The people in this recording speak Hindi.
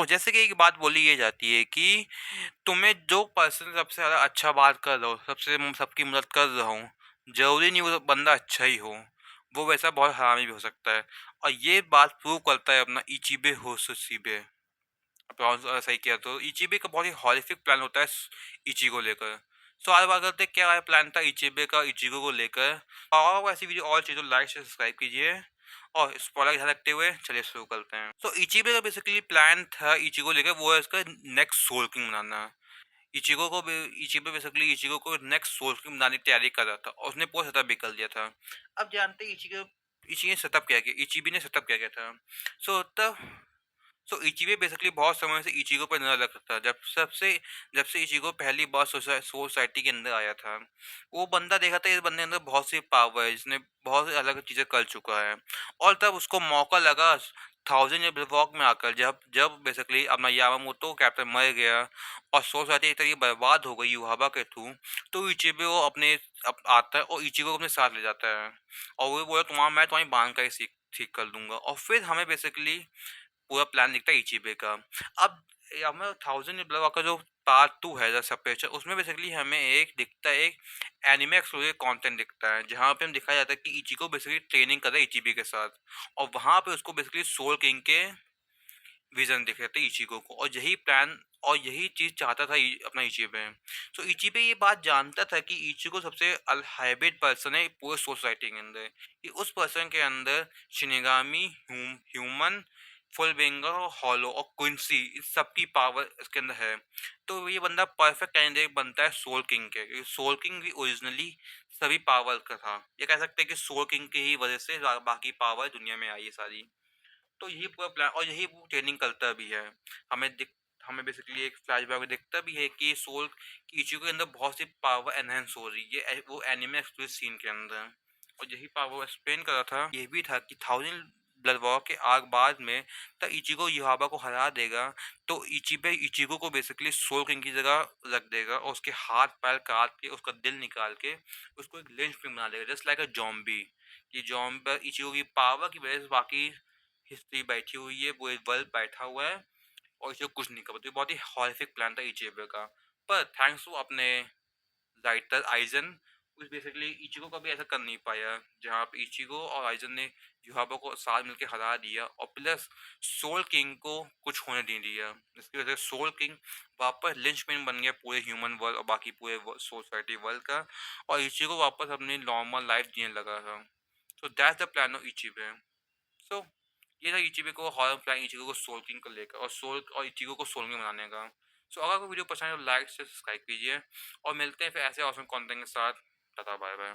जैसे कि एक बात बोली ये जाती है कि तुम्हें जो पर्सन सबसे ज़्यादा अच्छा बात कर रहा हो, सबकी मदद कर रहा हो, ज़रूरी नहीं वो बंदा अच्छा ही हो, वो वैसा बहुत हरामी भी हो सकता है। और ये बात प्रूव करता है अपना इचिबे होसोसिबे। सही किया तो इचिबे का बहुत ही हॉरिफिक प्लान होता है इची को लेकर। आज बात करते हैं क्या प्लान था इचिबे का इचिगो को लेकर। और ऐसी वीडियो और चीज़ों लाइक से सब्सक्राइब कीजिए और स्पॉइलर का ध्यान रखते हुए चलिए शुरू करते हैं। इचिबे का बेसिकली प्लान था इचिगो लेकर, वो है इसका नेक्स्ट सोल किंग बनाना। इचिबे बेसिकली इचिगो को नेक्स्ट सोल किंग बनाने की तैयारी कर रहा था और उसने पूरा सेटअप भी कर लिया था। अब जानते हैं इची ने सेटअप क्या किया, इचिबी ने सेटअप क्या किया था। तब इचिबे बेसिकली बहुत समय से इचिगो पर नजर रखता था। जब से इचिगो पहली बार सोसाइटी के अंदर आया था, वो बंदा देखा था इस बंदे के अंदर बहुत सी पावर है, जिसने बहुत सी अलग चीजें कर चुका है। और तब उसको मौका लगा थाउजेंड ईयर वॉक में आकर, जब जब बेसिकली अपना यामामोतो कैप्टन मर गया और सोसाइटी एक तरीके बर्बाद हो गई युहाबा के थ्रू। तो इचिबे वो आता है और इचिगो को अपने साथ ले जाता है और वो बोला मैं तुम्हारी बांध का ही ठीक कर दूंगा। और फिर हमें बेसिकली पूरा प्लान दिखता है इचिबे का। अब हमें थाउजेंड ब्लड वॉकर जो पार्ट 2 है द सेपरेशन, उसमें बेसिकली हमें एक दिखता है, एक एनिमे एक्सक्लूसिव कंटेंट दिखता है जहाँ पे हम दिखाया जाता है कि इचिको बेसिकली ट्रेनिंग कर रहा है इचिबे के साथ। और वहाँ पे उसको बेसिकली सोल किंग के विजन दिख रहे थे इचिको को, और यही प्लान और यही चीज चाहता था अपना इचिबे। इचिबे ये बात जानता था कि इचिको सबसे हाइब्रिड पर्सन है पूरे सोसाइटी के अंदर, कि उस पर्सन के अंदर शिनिगामी, ह्यूमन, फुल बेंगर और हॉलो और क्विंसी, इस सबकी पावर इसके अंदर है। तो ये बंदा परफेक्ट कैंडिडेट बनता है सोल किंग के, क्योंकि सोल किंग भी ओरिजिनली सभी पावर का था। ये कह सकते हैं कि सोल किंग की ही वजह से बाकी पावर दुनिया में आई है सारी। तो यही पूरा प्लान और यही वो ट्रेनिंग करता भी है। हमें बेसिकली एक फ्लैशबैक में दिखता भी है कि सोल की इचिको के अंदर बहुत सी पावर एनहेंस हो रही है वो एनिमे एक्सक्लूसिव सीन के अंदर। और यही पावर एक्सप्लेन कर रहा था, ये भी था कि थाउजेंड ब्लड वॉर के आग बाद में तब इचिको युहाबा को हरा देगा, तो इचिबे इचिको को बेसिकली सोल किंग की जगह रख देगा और उसके हाथ पैर काट के उसका दिल निकाल के उसको एक लिंच पिन बना देगा, जस्ट लाइक अ जॉम्बी। कि जॉम्बी इचिको की पावर की वजह से बाकी हिस्ट्री बैठी हुई है, वो वर्ल्ड बैठा हुआ है और इसे कुछ नहीं कर पाती। बहुत ही हॉरिफिक प्लान था इचिबे का। पर थैंक्स टू अपने राइटर आइजन, उस बेसिकली इचिको का भी ऐसा कर नहीं पाया, जहाँ पे इचिको और आइजन ने युहाबा को साथ मिलकर हरा दिया और प्लस सोल किंग को कुछ होने नहीं दिया। इसकी वजह से सोल किंग वापस लिंचमैन बन गया पूरे ह्यूमन वर्ल्ड और बाकी पूरे सोसाइटी वर्ल्ड का, और इचिको वापस अपनी नॉर्मल लाइफ जीने लगा था। That's the plan of Ichibe. So ये था इचिबे को हॉरर प्लान इचिको को सोल किंग को लेकर और इचिको को सोल किंग बनाने का। अगर आपको वीडियो पसंद है तो लाइक से सब्सक्राइब कीजिए और मिलते हैं फिर ऐसे ऑसम कंटेंट के साथ। Tata bye bye.